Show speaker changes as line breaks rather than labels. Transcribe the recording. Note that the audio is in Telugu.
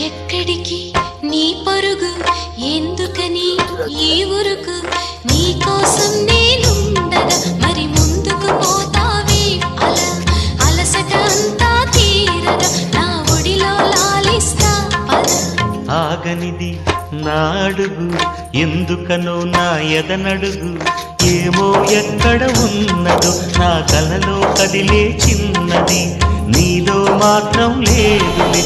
ఎక్కడికి నీ పరుగు ఎందుకని ఈ ఊరుకు నీ కోసం నేనుండగా మరి ముందుకు పోతావే అలా అలసట అంతా తీరగా నా ఒడిలో లాలిస్తా పద
ఆగనిది నా అడుగు ఎందుకనో నా ఎదనడుగు ఏమో ఎక్కడ ఉన్నదో నా కలలో కదిలే చిన్నది నీలో మాత్రం లేదులే